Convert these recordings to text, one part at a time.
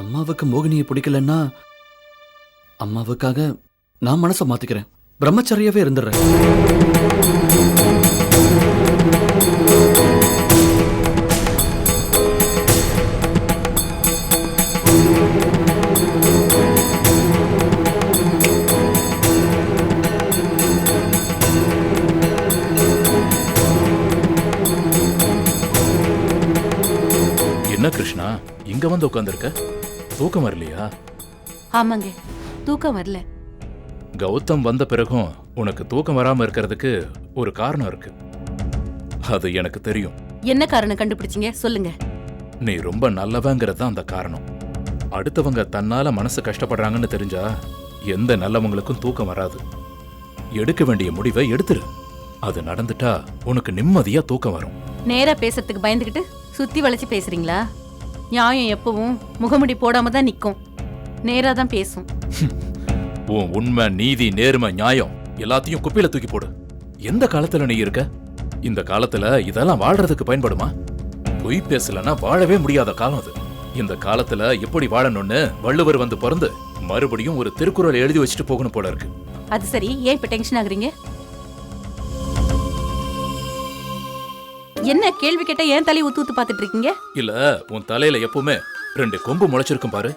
அம்மாவுக்கு மோகினியை பிடிக்கலன்னா அம்மாவுக்காக நான் மனசை மாத்திக்கிறேன். பிரம்மச்சரியாவே இருந்துடுறேன். என்ன கிருஷ்ணா இங்க வந்து உட்கார்ந்திருக்க? தூக்கம் வரலையா? ஆமாங்க, தூக்கம் வரல. கௌதம் வந்த பிறகும் உனக்கு தூக்கம் வராம இருக்கிறதுக்கு ஒரு காரணம் இருக்கு. அது எனக்கு தெரியும். என்ன காரணம் கண்டுபிடிச்சீங்க? சொல்லுங்க. நீ ரொம்ப நல்லவங்கிறது தான் அந்த காரணம். அடுத்தவங்க தன்னால மனசு கஷ்டப்படுறாங்கன்னு தெரிஞ்சா எந்த நல்லவங்களுக்கும் தூக்கம் வராது. எடுக்க வேண்டிய முடிவை எடுத்துரு. அது நடந்துட்டா உனக்கு நிம்மதியா தூக்கம் வரும். நேரா பேசுறதுக்கு பயந்துகிட்டு சுத்தி வளைச்சு பேசுறீங்களா? நியாயம் எப்பவும் முகமுடி போடாம தான் நிக்கும். நேரா தான் பேசும். உன் உண்மை, நீதி, நேர்மை, நியாயம் எல்லாத்தையும் குப்பையில தூக்கி போடு. எந்த காலத்துல நீ இருக்க? இந்த காலத்துல இதெல்லாம் வாழ்றதுக்கு பயன்படுமா? பொய் பேசலன்னா வாழவே முடியாத காலம் அது. இந்த காலத்துல எப்படி வாழணும்னு வள்ளுவர் வந்து பிறந்து மறுபடியும் ஒரு திருக்குறள் எழுதி வச்சுட்டு போகணும் போல இருக்கு. அது சரி, ஏன் இப்ப டென்ஷன் ஆகுறீங்க? என்ன கேள்வி கேட்டா ஏன் தலையை ஊத்து ஊத்து பாத்துட்டு இருக்கீங்க? இல்ல, உன் தலையில எப்பவுமே 2 கொம்பு முளைச்சிருக்கும் பாரு.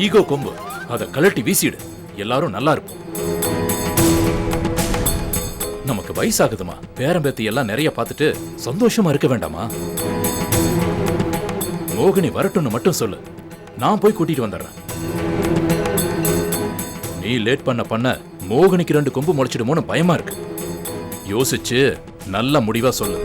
ஈகோ கொம்பு. அதை கழட்டி வீசிடு. எல்லாரும் நல்லா இருப்போம். நமக்கு வயசாகுதுமா, பேரம்பேத்தி எல்லாம் நிறைய பார்த்துட்டு சந்தோஷமா இருக்க வேண்டாமா? மோகினி வரட்டும்னு மட்டும் சொல்லு, நான் போய் கூட்டிட்டு வந்துடுறேன். நீ லேட் பண்ண மோகினிக்கு 2 கொம்பு முளைச்சிடுமோன்னு பயமா இருக்கு. யோசிச்சு நல்ல முடிவா சொல்லு.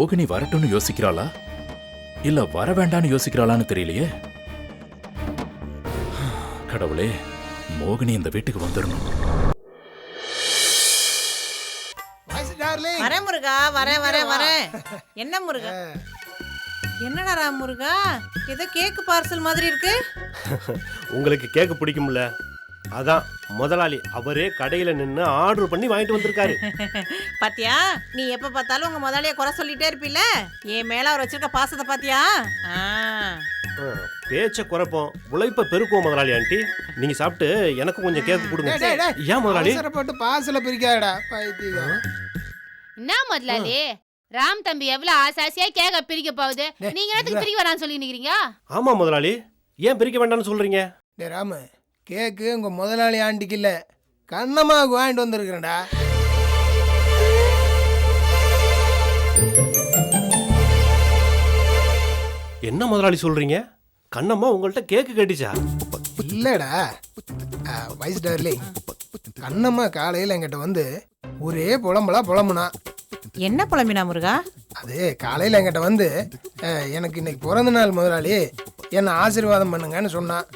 மோகினி வரட்டும்னு யோசிக்கிறாளா இல்ல வர வேண்டான்னு யோசிக்கிறாளான்னு தெரியலையே. கடவுளே, மோகினி இந்த வீட்டுக்கு வந்துடணும். வரேன் முருகா, வரேன். என்ன முருகா? என்னடா முருகா, ஏதோ கேக்கு பார்சல் மாதிரி இருக்கு. உங்களுக்கு கேக்கு பிடிக்கும்ல, அதான் முதலாளி அவரே கடையில நின்று ஆர்டர் பண்ணி வாங்கிட்டு வந்திருக்காரு. பாத்தியா, நீ எப்ப பார்த்தாலும் உங்க முதலாளிய குறை சொல்லிட்டே இருப்பீல, என் மேல அவர் வச்சிருக்க பாசத்தை பாத்தியா? பேச்ச குறைப்போம், உழைப்ப பெருக்குவோம் முதலாளி. ஆண்டி, நீங்க சாப்பிட்டு எனக்கு கொஞ்சம் கேக்கு கொடுங்க. ஏன் முதலாளி போட்டு பார்சல பிரிக்காடா பைத்தியம். என்ன முதலாளி, ராம் தம்பி எவ்வளவு ஆசாசியா கேக்க பிரிக்க போகுது, நீங்க என்னத்துக்கு பிரிக்க வரான்னு சொல்லி நிக்கிறீங்க? ஆமா முதலாளி, ஏன் பிரிக்க வேண்டாம்னு சொல்றீங்க? டே ராமு, கேக்கு உங்க முதலாளி ஆண்டிக்கு இல்ல, கண்ணம்மாவுக்கு வாங்கிட்டு வந்திருக்கிறேன்டா. என்ன முதலாளி சொல்றீங்க? கண்ணம்மா உங்கள்ட்ட கேக்கு கேட்டுச்சா? இல்லடா வைஸ் டார்லிங், கண்ணம்மா காலையில என்கிட்ட வந்து ஒரே புலம்புனா. என்ன புலம்பினா முருகா? அது காலையில என்கிட்ட வந்து எனக்கு இன்னைக்கு பிறந்த நாள் முதலாளி, என்ன ஆசீர்வாதம் பண்ணுங்கன்னு சொன்னான்.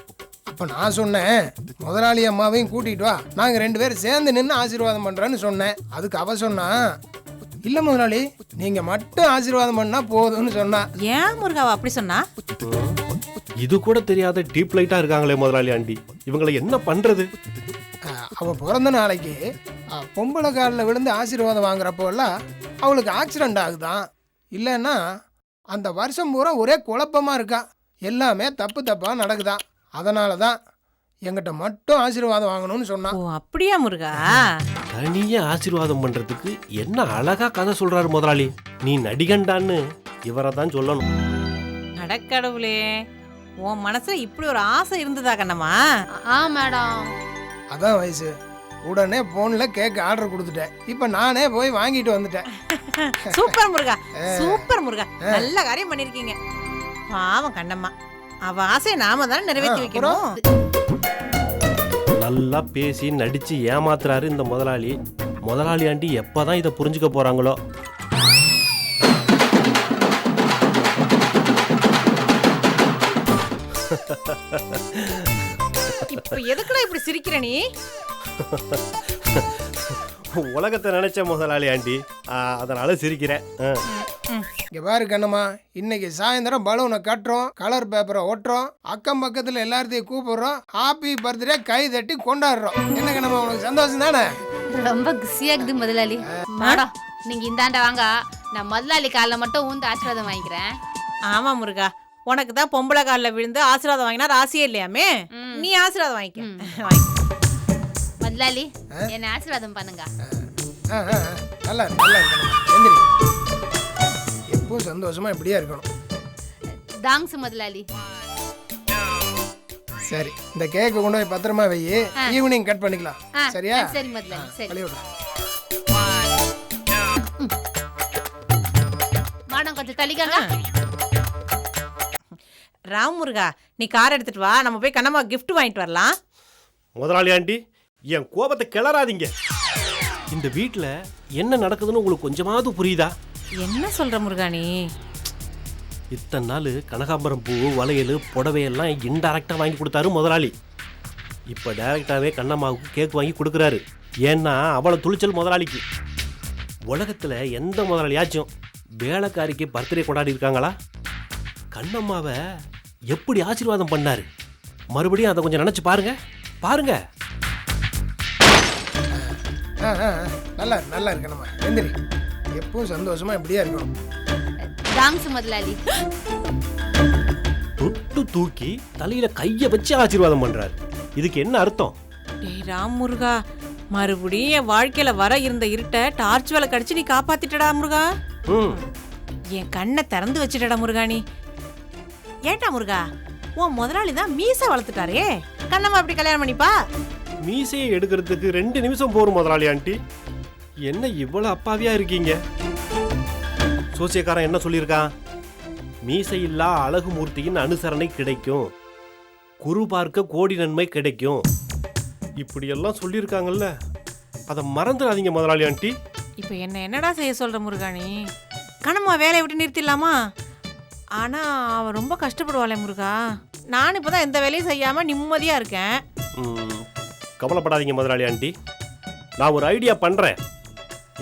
அப்ப நான் சொன்னேன், முதலாளி அம்மாவையும் கூட்டிட்டு வா, நாங்க 2 பேரும் சேர்ந்து நின்று ஆசீர்வாதம் பண்றேன்னு சொன்னேன். அதுக்கு அவ சொன்னா, இல்ல முதலாளி நீங்க மட்டும் ஆசீர்வாதம் பண்ணா போதும்னு சொன்னா. ஏன் முருகாவா அப்படி சொன்னா? இது கூட தெரியாத டீப் லைட்டா இருக்காங்களே முதலாளி ஆண்டி, இவங்களை என்ன பண்றது? அவ பிறந்த நாளைக்கு பொம்பளை காலில் விழுந்து ஆசீர்வாதம் வாங்குறப்போ எல்லாம் அவளுக்கு ஆக்சிடென்ட் ஆகுதான். இல்லைன்னா அந்த வருஷம் பூரா ஒரே குழப்பமா இருக்கா, எல்லாமே தப்பா நடக்குதான். அதனால தான் எங்கிட்ட மட்டும் ஆசீர்வாதம் வாங்கணும்னு சொன்னா. ஓ அப்படியா முருகா? தனியா ஆசீர்வாதம் பண்றதுக்கு என்ன அழகா கதை சொல்றாரு முதலாளி. நீ நடிகண்டான்னு இவரை தான் சொல்லணும். அடக்கடவுளே, உன் மனசுல இப்படி ஒரு ஆசை இருந்ததா கண்ணம்மா? மேடம். அதான் வயசு, உடனே போன்ல கேக் ஆர்டர் கொடுத்துட்டேன். இப்ப நானே போய் வாங்கிட்டு வந்துட்டேன். சூப்பர் முருகா, சூப்பர் முருகா, நல்ல காரியம் பண்ணிருக்கீங்க. பாவம் கண்ணம்மா, அவ ஆசையை நாம தானே நிறைவேற்றி வைக்கணும். நல்லா பேசி நடிச்சு ஏமாத்துறாரு இந்த முதலாளி. முதலாளி ஆண்டி எப்பதான் இதை புரிஞ்சுக்க போறாங்களோ. இப்ப எதுக்குடா இப்படி சிரிக்கிற நீ? உலகத்தை நினைச்ச முதலாளி ஆண்டி, அதனால சிரிக்கிறேன். இங்க பாரு கண்ணம்மா, இன்னைக்கு சாயந்தரம் பலூனை கட்டுறோம், கலர் பேப்பரை ஒட்டுறோம், அக்கம் பக்கத்துல எல்லாத்தையும் கூப்பிடுறோம், ஹாப்பி பர்த்டே கை தட்டி கொண்டாடுறோம். என்ன கண்ணம்மா, உனக்கு சந்தோஷம் தானே? ரொம்ப குசியா இருக்குது முதலாளி. மேடம் நீங்க இந்தாண்ட வாங்க, நான் முதலாளி காலில் மட்டும் ஊந்து ஆசீர்வாதம் வாங்கிக்கிறேன். ஆமா முருகா, உனக்கு தான் பொம்பளை காலில் விழுந்து ஆசீர்வாதம் வாங்கினா ராசியே இல்லையாமே. நீ ஆசீர்வாதம் வாங்கிக்க. முதலாளி என்ன ஆசீர்வாதம் பண்ணுங்க. நல்லா நல்லா இருக்கணும், எந்திரி. எப்பவும் சந்தோஷமா இப்படியே இருக்கணும். தாங்ஸ் முதலாளி. சரி, இந்த கேக்கை கொண்டு போய் பத்திரமா வை, ஈவினிங் கட் பண்ணிக்கலாம். சரியா? சரி முதலாளி. சரி மேடம் கொஞ்சம் தள்ளிக்காங்க. ராம் முருகா, நீ கார் எடுத்துட்டு வா, நம்ம போய் கண்ணம்மா gift வாங்கிட்டு வரலாம். முதலாளி ஆண்டி, என் கோபத்தை கிளறாதீங்க. இந்த வீட்டில் என்ன நடக்குதுன்னு உங்களுக்கு கொஞ்சமாவது புரியுதா? என்ன சொல்ற முருகா நீ? இத்தனை நாள் கனகாம்பரம் பூ, வளையல், புடவையெல்லாம் இன்டைரக்டாக வாங்கி கொடுத்தாரு முதலாளி. இப்போ டைரக்டாகவே கண்ணம்மாவுக்கு கேக் வாங்கி கொடுக்குறாரு. ஏன்னா அவ்வளோ துணிச்சல் முதலாளிக்கு. உலகத்தில் எந்த முதலாளியாச்சும் வேலைக்காரிக்கு பர்த்டே கொண்டாடி இருக்காங்களா? கண்ணம்மாவை எப்படி ஆசீர்வாதம் பண்ணாரு? மறுபடியும் அதை கொஞ்சம் நினச்சி பாருங்க பாருங்க. நல்லா நல்லா இருக்கணுமா, எந்திரி. எப்பவும் சந்தோஷமா இப்படியே இருக்கணும். தாங்ஸ் முதலாளி. தொட்டு தூக்கி தலையில கைய வச்சு ஆசீர்வாதம் பண்றாரு. இதுக்கு என்ன அர்த்தம்? டேய் ராம் முருகா, மறுபடியும் என் வாழ்க்கையில வர இருந்த இருட்ட டார்ச் வேலை கடிச்சு நீ காப்பாத்திட்டடா முருகா. என் கண்ணை திறந்து வச்சுட்டடா முருகா நீ. ஏன்டா முருகா, உன் முதலாளி தான் மீசை வளர்த்துட்டாரே, கண்ணம்மா அப்படி கல்யாணம் பண்ணிப்பா. மீசையை எடுக்கிறதுக்கு 2 நிமிஷம் போரும் முதலாளி ஆண்டி. என்ன இவ்வளவு அப்பாவியா இருக்கீங்க? சோசியக்காரன் என்ன சொல்லியிருக்கான்? மீசையில்லா அழகு மூர்த்தியின் அனுசரணை கிடைக்கும், குரு பார்க்க கோடி நன்மை கிடைக்கும், இப்படியெல்லாம் சொல்லியிருக்காங்கல்ல. அதை மறந்துடாதீங்க முதலாளி ஆண்டி. இப்போ என்னடா செய்ய சொல்ற முருகா நீ? கண்ணம்மா வேலையை விட்டு நிறுத்திடலாமா? ஆனா அவன் ரொம்ப கஷ்டப்படுவாளே முருகா. நான் இப்போதான் எந்த வேலையும் செய்யாம நிம்மதியா இருக்கேன். கவலைப்படாதீங்க முதலாளி ஆண்டி, நான் ஒரு ஐடியா பண்றேன்.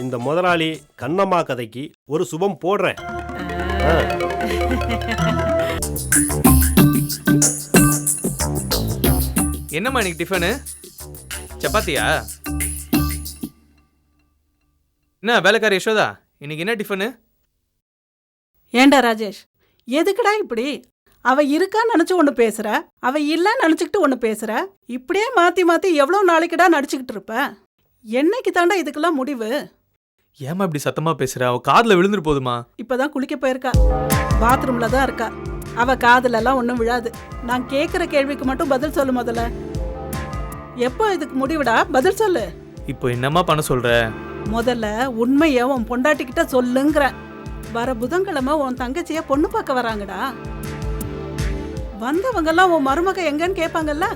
இந்த முதலாளி கண்ணம்மா கதைக்கு ஒரு சுபம் போடுறேன். என்னம்மா இன்னைக்கு டிஃபனு? சப்பாத்தியா? என்ன வேலைக்காரி யசோதா, இன்னைக்கு என்ன டிஃபனு? ஏண்டா ராஜேஷ், எதுக்குடா இப்படி? அவ இருக்கான்னு நினைச்சு ஒன்று பேசுற, அவ இல்லைன்னு நினைச்சுக்கிட்டு ஒன்று பேசுற. இப்படியே மாத்தி மாத்தி எவ்வளோ நாளைக்குடா நடிச்சுக்கிட்டு இருப்ப? என்னைக்கு தாண்டா இதுக்கெல்லாம் முடிவு? ஏமா இப்படி சத்தமா பேசுற? அவ காதுல விழுந்துரு போதுமா? இப்பதான் குளிக்க போயிருக்கா, பாத்ரூம்ல தான் இருக்கா. அவ காதுல எல்லாம் ஒன்றும் விழாது. நான் கேட்குற கேள்விக்கு மட்டும் பதில் சொல்லு முதல்ல. எப்போ இதுக்கு முடிவுடா? பதில் சொல்லு. இப்போ என்னம்மா பண்ண சொல்ற? முதல்ல உண்மையை உன் பொண்டாட்டிக்கிட்ட சொல்லுங்கிற. வர புதன்கிழமை உன் தங்கச்சிய பொண்ணு பார்க்க வராங்கடா. வந்தவங்கெல்லாம் உன் மருமக எங்கன்னு கேட்பாங்கல்ல,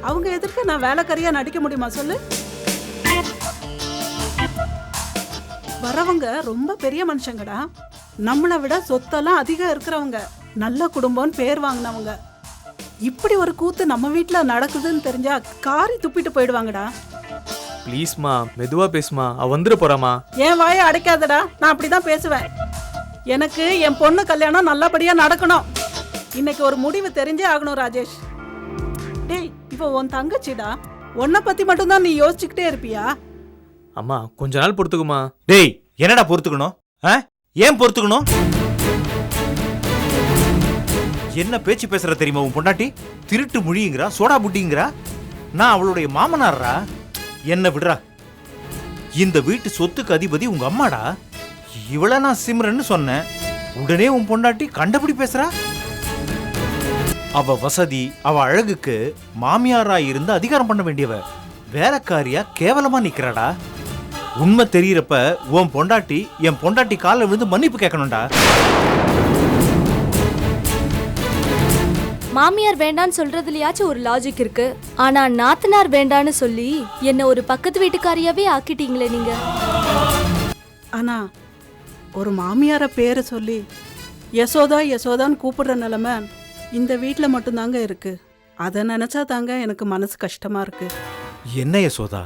அவங்க எதிர்க்க நான் வேலைக்காரியா நடிக்க முடியுமா சொல்லு? வரவங்க ரொம்ப பெரிய மனுஷங்கடா, நம்மளை விட சொத்தெல்லாம் அதிகம் இருக்கிறவங்க, நல்ல குடும்பம்னு பேர் வாங்கினவங்க. இப்படி ஒரு கூத்து நம்ம வீட்டில் நடக்குதுன்னு தெரிஞ்சா காரி துப்பிட்டு போயிடுவாங்கடா. ப்ளீஸ்மா மெதுவா பேசுமா, அவ வந்துட போறாமா. என் வாயை அடைக்காதடா, நான் அப்படிதான் பேசுவேன். எனக்கு என் பொண்ணு கல்யாணம் நல்லபடியா நடக்கணும். இன்னைக்கு ஒரு முடிவு தெரிஞ்சே ஆகணும் ராஜேஷ். டேய், இப்போ உன் தங்கச்சிடா, உன்னை பத்தி மட்டும்தான் நீ யோசிச்சுக்கிட்டே இருப்பியா? அம்மா கொஞ்ச நாள் பொறுத்துக்குமா. டேய், என்னடா பொறுத்துக்கணும்? ஏன் பொறுத்துக்கணும்? என்ன பேச்சு பேசுற தெரியுமா உன் பொண்டாட்டி? திருட்டு மொழிங்கிறா, சோடா புட்டிங்கிறா. நான் அவளுடைய மாமனாரா. என்ன விடுறா. இந்த வீட்டு சொத்துக்கு அதிபதி உங்க அம்மாடா. இவள நான் சிம்ரன்னு சொன்னேன், உடனே உன் பொண்டாட்டி கண்டபடி பேசுறா. அவ வசதி, அவ அழகுக்கு மாமியாரா இருந்து அதிகாரம் பண்ண வேண்டியவ வேலைக்காரியா கேவலமா நிக்கிறாடா. உண்மை தெரியறப்ப உன் பொண்டாட்டி என் பொண்டாட்டி காலில் விழுந்து மன்னிப்பு கேட்கணும்டா. மாமியார் வேண்டான்னு சொல்றதுலயாச்சும் ஒரு லாஜிக் இருக்கு. ஆனா நாத்தனார் வேண்டான்னு சொல்லி என்ன ஒரு பக்கத்து வீட்டுக்காரியாவே ஆக்கிட்டீங்களே நீங்க. ஆனா ஒரு மாமியார பேரை சொல்லி யசோதா யசோதான்னு கூப்பிடுற நிலைமை இந்த வீட்டில் மட்டும்தாங்க இருக்கு. அதை நினைச்சா தாங்க எனக்கு மனசு கஷ்டமா இருக்கு. என்ன யசோதா,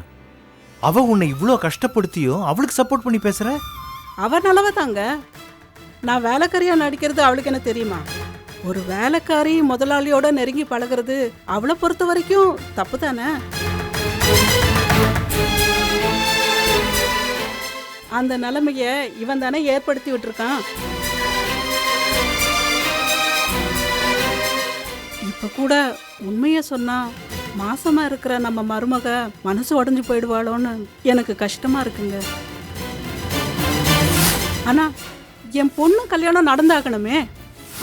அவ உன்னை இவ்ளோ கஷ்டப்படுத்தியும் அவளுக்கு சப்போர்ட் பண்ணி பேசுற? அவ நல்லவ தாங்க. நான் வேலைக்காரியா நடிக்கிறது அவளுக்கு என்ன தெரியுமா? ஒரு வேலைக்காரி முதலாளியோட நெருங்கி பழகிறது அவளை பொறுத்த வரைக்கும் தப்பு தானே. அந்த நிலைமைய இவன் தானே ஏற்படுத்தி விட்டுருக்கான். இப்ப கூட உண்மைய சொன்னா மாசமா இருக்கிற நம்ம மருமக மனசு உடைஞ்சு போயிடுவாளோன்னு எனக்கு கஷ்டமா இருக்குங்க. ஆனா என் பொண்ணு கல்யாணம் நடந்தாகணுமே,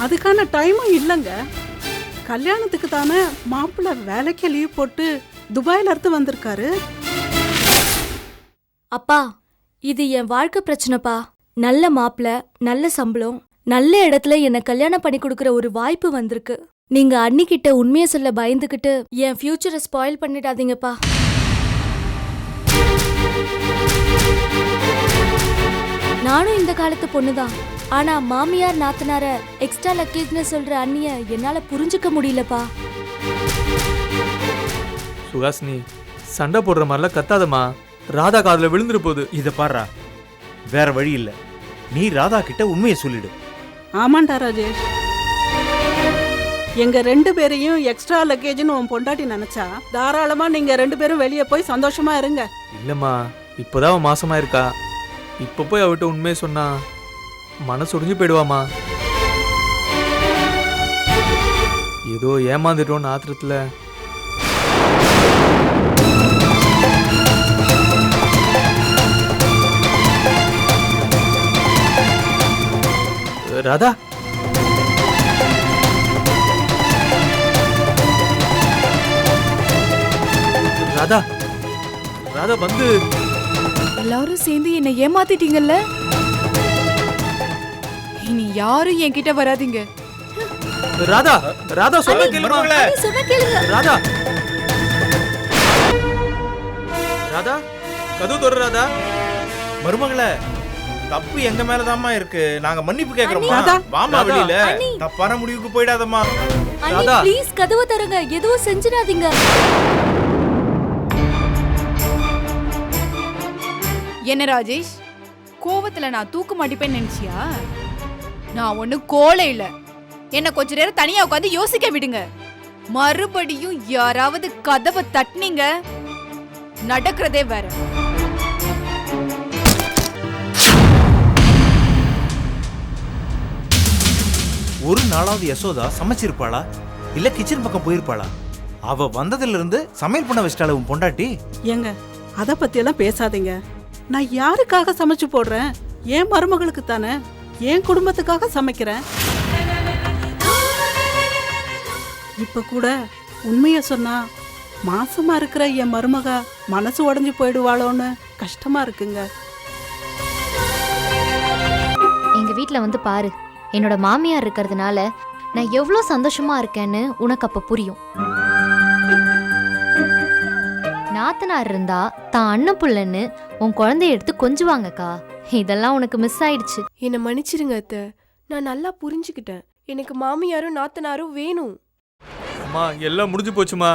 அதுக்கான டைமும் இல்லைங்க. கல்யாணத்துக்கு தானே மாப்பிள்ளை வேலைக்கு லீவ் போட்டு துபாயில இருந்து வந்திருக்காரு. அப்பா, இது என் வாழ்க்கை பிரச்சனைப்பா. நல்ல மாப்பிள்ள, நல்ல சம்பளம், நல்ல இடத்துல என்னை கல்யாணம் பண்ணி கொடுக்குற ஒரு வாய்ப்பு வந்திருக்கு. நீங்க அன்னிக்கிட்ட உண்மையை சொல்ல பயந்துக்கிட்டு என் ஃபியூச்சரை ஸ்பாயில் பண்ணிடாதீங்கப்பா. நானும் இந்த காலத்து பொண்ணுதான். ஆனா மாமியார் நாத்தனார எக்ஸ்ட்ரா லக்கேஜ்னு சொல்ற அண்ணிய என்னால புரிஞ்சுக்க முடியலப்பா. சுகாசினி, சண்டை போடுற மாதிரிலாம் கத்தாதம்மா. ராதா காதுல விழுந்துரு போகுது. இத பாருடா, வேற வழி இல்ல. நீ ராதா கிட்ட உண்மையை சொல்லிடு. ஆமாண்டா ராஜேஷ், எங்க 2 பேரையும் எக்ஸ்ட்ரா லக்கேஜ்னு உன் பொண்டாட்டி நினைச்சா தாராளமா நீங்க 2 பேரும் வெளியே போய் சந்தோஷமா இருங்க. இல்லம்மா, இப்போதான் அவன் மாசமா இருக்கா. இப்ப போய் அவட்ட உண்மையை சொன்னா மனசு உடைஞ்சு போயிடுவாமா. ஏதோ ஏமாந்துட்டோன்னு ஆத்திரத்துல. ராதா, ராதா, ராதா வந்து எல்லாரும் சேர்ந்து என்னை ஏமாத்திட்டீங்கல்ல. இனி யாரும் என்கிட்ட வராதீங்க. ராதா, ராதா சொல்ல கேளுமா. ராதா, ராதா கதவு தொற. ராதா, மருமகளே, தப்பு எங்க மேலதாம்மா இருக்கு. நாங்க மன்னிப்பு கேக்குறோம். வாமா வெளியில. தப்பான முடிவுக்கு போயிடாதம்மா. ராதா ப்ளீஸ் கதவு தரங்க, எதுவும் செஞ்சிடாதீங்க. என்ன ராஜேஷ், கோவத்துல நான் தூக்க மாட்டிப்பேன்னு நினைச்சியா? நான் ஒண்ணு கோலை இல்ல. என்ன கொஞ்ச நேரம் தனியா உட்காந்து யோசிக்க விடுங்க. மறுபடியும் யாராவது கதவை தட்டினீங்க, நடக்கிறதே வேற. ஒரு நாளாவது யசோதா சமைச்சிருப்பாளா இல்ல கிச்சன் பக்கம் போயிருப்பாளா? அவ வந்ததுல இருந்து சமையல் பண்ண வச்சிட்டாள உன் பொண்டாட்டி. ஏங்க, அத பத்தி எல்லாம் பேசாதீங்க. நான் யாருக்காக சமைச்சு போடுறேன்? என் மருமகளுக்கு தானே, என் குடும்பத்துக்காக சமைக்கிறேன். இப்ப கூட உண்மைய சொன்னா மாசமா இருக்கிற என் மருமக மனசு உடைஞ்சு போயிடுவாளோன்னு கஷ்டமா இருக்குங்க. எங்க வீட்ல வந்து பாரு, என்னோட மாமியார் இருக்கிறதுனால நான் எவ்வளோ சந்தோஷமா இருக்கேன்னு உனக்கு அப்ப புரியும். நாத்தனார் இருந்தா தான் அண்ணன் புள்ளன்னு உன் குழந்தைய எடுத்து கொஞ்சுவாங்கக்கா. இதெல்லாம் உனக்கு மிஸ் ஆயிடுச்சு. என்னை மன்னிச்சிருங்க அத்தை, நான் நல்லா புரிஞ்சுக்கிட்டேன். எனக்கு மாமியாரும் நாத்தனாரும் வேணும். அம்மா, எல்லாம் முடிஞ்சு போச்சுமா.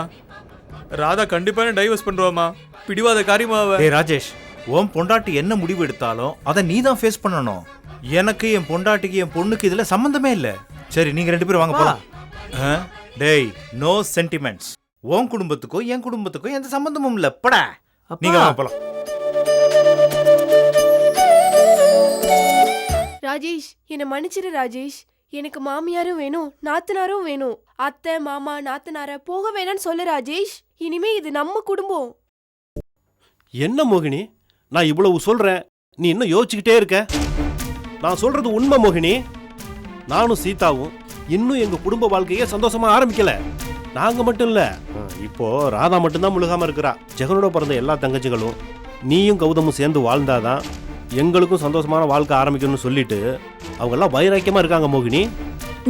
ராதா கண்டிப்பா டைவர்ஸ் பண்றாமா. பிடிவாத காரியமா அவ. ஏய் ராஜேஷ், உன் பொண்டாட்டி என்ன முடிவு எடுத்தாலும் அதை நீ தான் ஃபேஸ் பண்ணணும். எனக்கு என் பொண்டாட்டிக்கு என் பொண்ணுக்கு இதுல சம்பந்தமே இல்ல. சரி, நீங்க 2 பேரும் வாங்க போலாம். டேய், நோ சென்டிமெண்ட்ஸ். உன் குடும்பத்துக்கும் என் குடும்பத்துக்கும் எந்த சம்பந்தமும் இல்ல. படா, நீங்க வாங்க போலாம். ராஜேஷ், என்னை மன்னிச்சிரு ராஜேஷ். எனக்கு மாமியாரும் வேணும், நாத்தனாரும் வேணும். அத்தை, மாமா, நாத்தனார போக வேணான்னு சொல்லு ராஜேஷ். இனிமே இது நம்ம குடும்பம். என்ன மோகினி, நான் இவ்வளவு சொல்றேன், நீ இன்னும் யோசிச்சுக்கிட்டே இருக்க? நான் சொல்றது உண்மை மோகினி. நானும் சீதாவும் இன்னும் எங்க குடும்ப வாழ்க்கையே சந்தோஷமா ஆரம்பிக்கல. நாங்க மட்டும் இல்ல, இப்போ ராதா மட்டும்தான் முழுகாம இருக்கிறா. ஜெகனோட பிறந்த எல்லா தங்கச்சிகளும் நீயும் கௌதமும் சேர்ந்து வாழ்ந்தாதான் எங்களுக்கும் சந்தோஷமான வாழ்க்கை ஆரம்பிக்கணும்னு சொல்லிட்டு அவங்க எல்லாம் வைராக்கியமா இருக்காங்க மோகினி.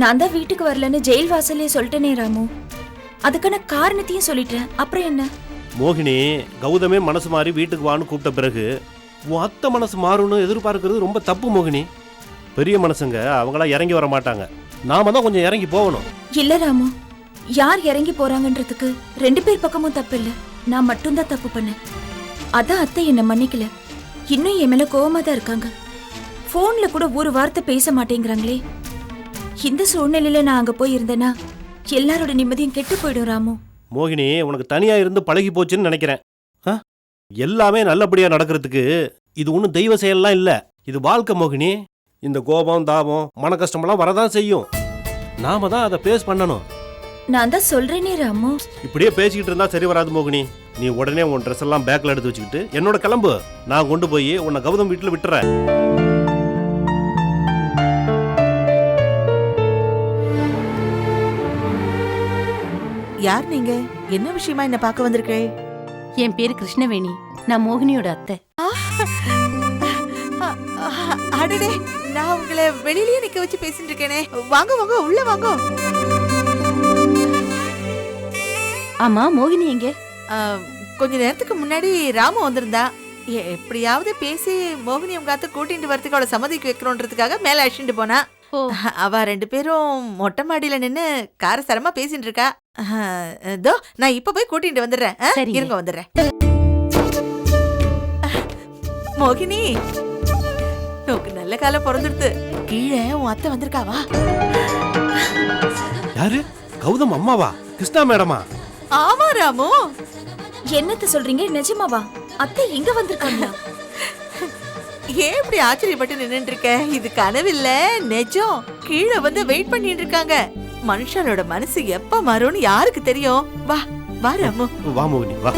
நான் தான் வீட்டுக்கு வரலன்னு ஜெயில் வாசல்லே சொல்லிட்டேனே ராமு. அதுக்கான காரணத்தையும் சொல்லிட்டேன். அப்புறம் என்ன மோகினி, கௌதமே மனசு மாறி வீட்டுக்கு வான்னு கூப்பிட்ட பிறகு உன் அத்தை மனசு மாறும்னு எதிர்பார்க்கறது ரொம்ப தப்பு மோகினி. பெரிய மனசுங்க அவங்களா இறங்கி வர மாட்டாங்க. நாம தான் கொஞ்சம் இறங்கி போகணும். இல்ல ராமு, யார் இறங்கி போறாங்கன்றதுக்கு 2 பேர் பக்கமும் தப்பு இல்ல. நான் மட்டும்தான் தப்பு பண்ணேன். அதான் அத்தை என்ன மன்னிக்கல. இன்னும் என் மேல கோவமா தான் இருக்காங்க. போன்ல கூட ஒரு வார்த்தை பேச மாட்டேங்கிறாங்களே. இந்த சூழ்நிலையில நான் அங்க போய் இருந்தேன்னா எல்லாரோட நிம்மதியும் கெட்டு போயிடும் ராமு. மோகினி, உனக்கு தனியா இருந்து பழகி போச்சுன்னு நினைக்கிறேன். எல்லாமே நல்லபடியா நடக்கிறதுக்கு இது ஒன்றும் தெய்வ செயல்லாம் இல்ல, இது வாழ்க்கை மோகினி. இந்த கோபம் தாபம் மன கஷ்டமெல்லாம் வரதான் செய்யும். நாம தான் அதை பேஸ் பண்ணணும். நான் தான் சொல்றேனே ராமு. இப்படியே பேசிக்கிட்டு இருந்தா சரி வராது மோகினி. நீ உடனே உன் ட்ரெஸ் எல்லாம் பேக்ல எடுத்து வச்சுக்கிட்டு என்னோட கிளம்பு. நான் கொண்டு போய் உன்னை கௌதம் வீட்டுல விட்டுறேன். யார் நீங்க? என்ன விஷயமா என்ன பார்க்க வந்திருக்கே? என் பேரு கிருஷ்ணவேணி. நான் மோகினியோட அத்தை. அடடே, நான் உங்களை வெளியிலேயே நிக்க வச்சு பேசிட்டு இருக்கேனே. வாங்க வாங்க, உள்ள வாங்க. ஆமா, மோகினி எங்க? கொஞ்ச நேரத்துக்கு முன்னாடி ராமு வந்திருந்தா. எப்படியாவது பேசி மோகினி உங்க அத்தை கூட்டிட்டு வரதுக்கு அவளை சம்மதிக்கு வைக்கிறோன்றதுக்காக மேல அழிச்சுட்டு போனா. அவ 2 பேரும் மொட்டை மாடியில நின்னு காரசாரமா பேசிட்டு இருக்கா. இதோ நான் இப்ப போய் கூட்டிட்டு வந்துடுறேன். இருங்க, வந்துடுறேன். மோகினி, உனக்கு நல்ல காலம் பிறந்துடுது. கீழே உன் அத்தை வந்திருக்காவா? யாரு? கௌதம் அம்மாவா? கிருஷ்ணா மேடமா? ஆமா ராமு. என்னத்த சொல்றீங்க? நிஜமாவா? அத்தை இங்க வந்திருக்காங்களா? ஏன் இப்படி ஆச்சரியப்பட்டு நின்னுட்டு இருக்க? இது கனவில்ல, நிஜம். கீழே வந்து வெயிட் பண்ணிட்டு இருக்காங்க. மனுஷனோட மனசு எப்ப மாறும்னு யாருக்கு தெரியும்? வா வா ராமு. வா மோகினி, வா.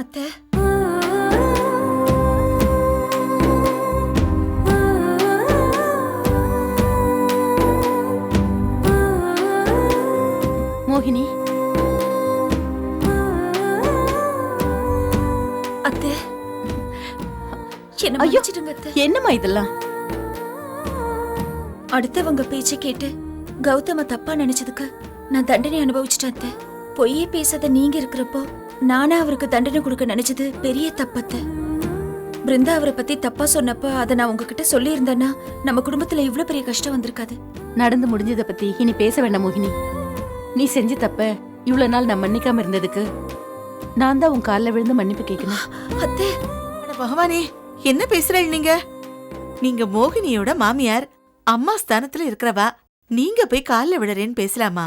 அத்தை, மோகினி, அத்தை என்ன மன்னிச்சிடுங்க அத்தை. என்னம்மா இதெல்லாம்? அடுத்தவங்க பேச்சை கேட்டு கௌதம தப்பா நினைச்சதுக்கு நான் தண்டனை அனுபவிச்சிட்டேன் அத்தை. பொய்யே பேசாத நீங்க இருக்கிறப்போ நானா அவருக்கு தண்டனை கொடுக்க நினைச்சது பெரிய தப்பத்தை. பிருந்தா அவரை பத்தி தப்பா சொன்னப்ப அதை நான் உங்ககிட்ட சொல்லி இருந்தேன்னா நம்ம குடும்பத்துல இவ்வளவு பெரிய கஷ்டம் வந்திருக்காது. நடந்து முடிஞ்சதை பத்தி இனி பேச வேண்டாம் மோகினி. நீ செஞ்ச தப்ப இவ்வளவு நாள் நான் மன்னிக்காம இருந்ததுக்கு நான் தான் உன் காலில் விழுந்து மன்னிப்பு கேட்கணும். அத்தை, பகவானே, என்ன பேசுறீங்க நீங்க? நீங்க மோகினியோட மாமியார், அம்மா ஸ்தானத்துல இருக்கிறவா. நீங்க போய் காலில் விடுறேன்னு பேசலாமா?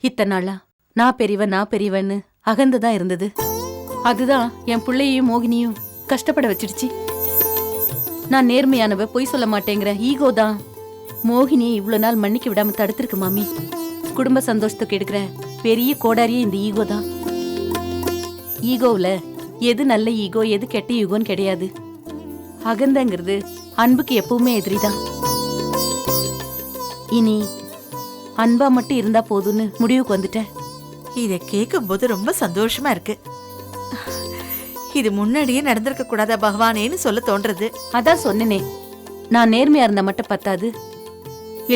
இத்தனை நாளா நான் பெரியவன்னு அகந்துதான் இருந்தது. அதுதான் என் பிள்ளையையும் மோகினியும் கஷ்டப்பட வச்சிடுச்சு. நான் நேர்மையானவ, பொய் சொல்ல மாட்டேங்கிற ஈகோ தான் மோகினியை இவ்வளவு நாள் மன்னிக்க விடாம தடுத்திருக்கு மாமி. குடும்ப சந்தோஷத்துக்கு எடுக்கிற பெரிய கோடாரியே இந்த ஈகோ தான். ஈகோவுல எது நல்ல ஈகோ எது கெட்ட ஈகோன்னு கிடையாது. அகந்தங்கிறது அன்புக்கு எப்பவுமே எதிரிதான். இனி அன்பா மட்டும் இருந்தா போதும்னு முடிவுக்கு வந்துட்டேன். இத கேட்கும் போது ரொம்ப சந்தோஷமா இருக்கு. இது முன்னாடியே நடந்திருக்க கூடாதா பகவானேன்னு சொல்ல தோன்றது. அதான் சொன்னனே, நான் நேர்மையா இருந்தா மட்டும் பத்தாது,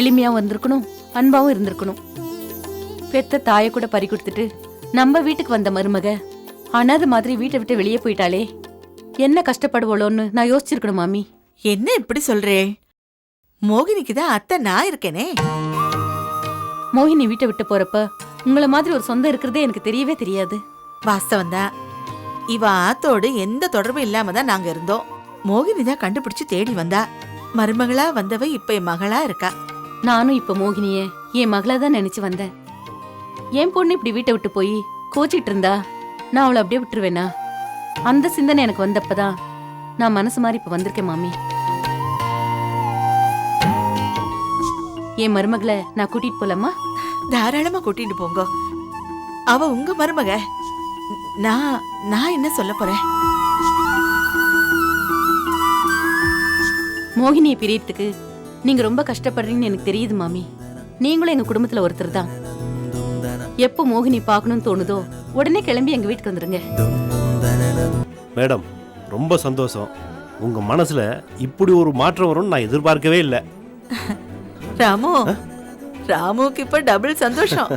எளிமையாவும் இருந்திருக்கணும், அன்பாவும் இருந்திருக்கணும். பெத்த தாயை கூட பறி கொடுத்துட்டு நம்ம வீட்டுக்கு வந்த மருமக அனாத மாதிரி வீட்டை விட்டு வெளியே போயிட்டாலே என்ன கஷ்டப்படுவோளோன்னு நான் யோசிச்சிருக்கணும் மாமி. என்ன இப்படி சொல்றே? மோகினிக்கு தான் அத்தை நான் இருக்கேனே. மோகினி வீட்டை விட்டு போறப்ப உங்களை மாதிரி ஒரு சொந்தம் இருக்கிறதே எனக்கு தெரியவே தெரியாது. வாஸ்தவம் தான். இவ ஆத்தோடு எந்த தொடர்பும் இல்லாம தான் நாங்க இருந்தோம். மோகினி தான் கண்டுபிடிச்சு தேடி வந்தா. மருமகளா வந்தவ இப்ப என் மகளா இருக்கா. நானும் இப்ப மோகினிய என் மகளா தான் நினைச்சு வந்தேன். என் பொண்ணு இப்படி வீட்டை விட்டு போய் கோச்சிட்டு இருந்தா நான் அவளை அப்படியே விட்டுருவேனா? அந்த சிந்தனை எனக்கு வந்தப்பதான் நான் மனசு மாதிரி இப்ப வந்திருக்கேன் மாமி. என் மருமகளை நான் கூட்டிட்டு போலாமா? தாராளமா கூட்டிட்டு போங்க. அவ உங்க மருமக. நான் என்ன சொல்ல போறேன்? மோகினியை பிரியறதுக்கு நீங்க ரொம்ப கஷ்டப்படுறீங்கன்னு எனக்கு தெரியுது மாமி. நீங்களும் எங்க குடும்பத்துல ஒருத்தர் தான். எப்போ மோகினி பார்க்கணும்னு தோணுதோ உடனே கிளம்பி எங்க வீட்டுக்கு வந்துருங்க. மேடம், ரொம்ப சந்தோஷம். உங்க மனசுல இப்படி ஒரு மாற்றம் வரும்னு நான் எதிர்பார்க்கவே இல்லை. ராமு, ராமுக்கு இப்ப டபுள் சந்தோஷம்.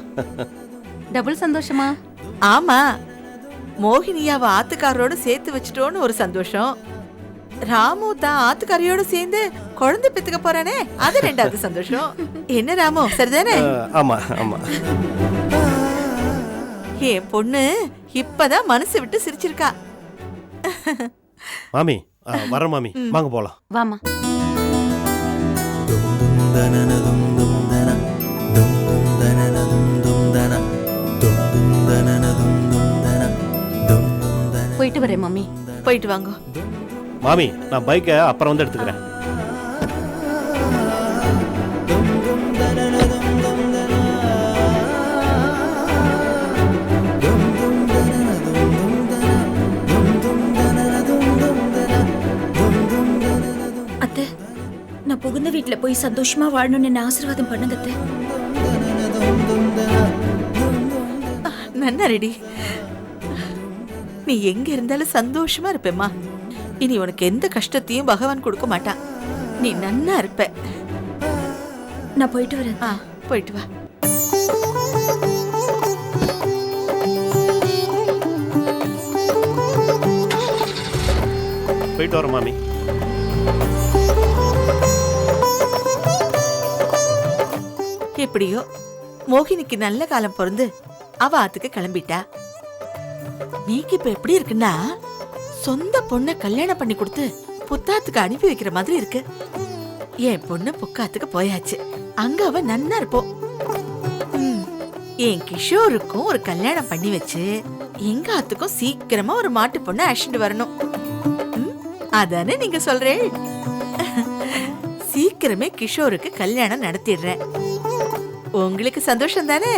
டபுள் சந்தோஷமா? ஆமா, மோகினியாவ ஆத்துக்காரோட சேர்த்து வச்சிட்டோன்னு ஒரு சந்தோஷம். ராமு தான் ஆத்துக்காரியோட சேர்ந்து குழந்தை பெத்துக்க போறானே அது ரெண்டாவது சந்தோஷம். என்ன ராமு, சரிதானே? ஆமா ஆமா. என் பொண்ணு இப்பதான் மனசு விட்டு சிரிச்சிருக்கா. மாமி வர மாமி, வாங்க போலாம். வாமா. போயிட்டு வரேன் மம்மி. போயிட்டு வாங்க மாமி. நான் பைக்கை அப்புறம் வந்து எடுத்துக்கிறேன். அத்தை, நான் புகுந்த வீட்டுல போய் சந்தோஷமா வாழணும்னு என்ன ஆசீர்வாதம் பண்ணுங்க அத்தை. நன்னா ரெடி. நீ எங்க இருந்தாலும் சந்தோஷமா இருப்பேம்மா. இனி உனக்கு எந்த கஷ்டத்தையும் பகவான் கொடுக்க மாட்டான். நீ நன்னா இருப்ப. நான் போயிட்டு வரேன். போயிட்டு வா. போயிட்டு வர மாமி. எப்படியோ மோகினிக்கு நல்ல காலம் பிறந்து அவ ஆத்துக்கு கிளம்பிட்டா. நீக்கு இப்ப எப்படி இருக்குன்னா, சொந்த பொண்ண கல்யாணம் பண்ணி கொடுத்து புத்தாத்துக்கு அனுப்பி வைக்கிற மாதிரி இருக்கு. என் பொண்ணு புக்காத்துக்கு போயாச்சு. அங்க அவ நன்னா இருப்போம். என் கிஷோருக்கும் ஒரு கல்யாணம் பண்ணி வச்சு எங்க ஆத்துக்கும் சீக்கிரமா ஒரு மாட்டு பொண்ணு அழைச்சிட்டு வரணும். அதானே நீங்க சொல்றேன். சீக்கிரமே கிஷோருக்கு கல்யாணம் நடத்திடுறேன். உங்களுக்கு சந்தோஷம் தானே?